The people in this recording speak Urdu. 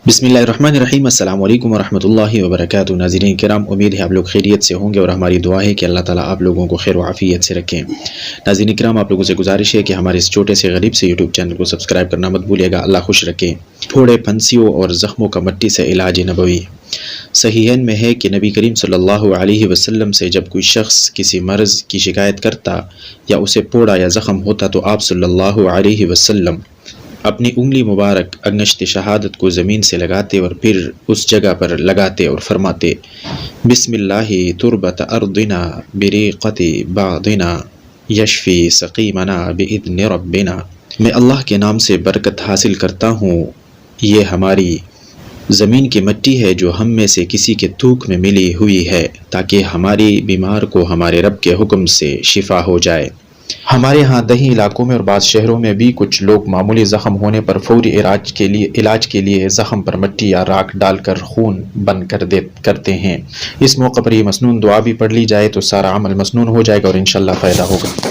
بسم اللہ الرحمن الرحیم۔ السلام علیکم ورحمۃ اللہ وبرکاتہ۔ ناظرین کرام، امید ہے آپ لوگ خیریت سے ہوں گے اور ہماری دعا ہے کہ اللہ تعالیٰ آپ لوگوں کو خیر و عافیت سے رکھیں۔ ناظرین کرام، آپ لوگوں سے گزارش ہے کہ ہمارے اس چھوٹے سے غریب سے یوٹیوب چینل کو سبسکرائب کرنا مت بھولیے گا۔ اللہ خوش رکھیں۔ پھوڑے، پھنسیوں اور زخموں کا مٹی سے علاج نبوی۔ صحیحین میں ہے کہ نبی کریم صلی اللہ علیہ وسلم سے جب کوئی شخص کسی مرض کی شکایت کرتا یا اسے پھوڑا یا زخم ہوتا تو آپ صلی اللہ علیہ وسلم اپنی انگلی مبارک انگشت شہادت کو زمین سے لگاتے اور پھر اس جگہ پر لگاتے اور فرماتے: بسم اللہ تربت ارضنا بریقت بعضنا یشفی سقیمنا باذن ربنا۔ میں اللہ کے نام سے برکت حاصل کرتا ہوں، یہ ہماری زمین کی مٹی ہے جو ہم میں سے کسی کے تھوک میں ملی ہوئی ہے، تاکہ ہماری بیمار کو ہمارے رب کے حکم سے شفا ہو جائے۔ ہمارے ہاں دیہی علاقوں میں اور بعض شہروں میں بھی کچھ لوگ معمولی زخم ہونے پر فوری علاج کے لیے زخم پر مٹی یا راکھ ڈال کر خون بند کرتے ہیں۔ اس موقع پر یہ مسنون دعا بھی پڑھ لی جائے تو سارا عمل مسنون ہو جائے گا اور انشاءاللہ فائدہ ہوگا۔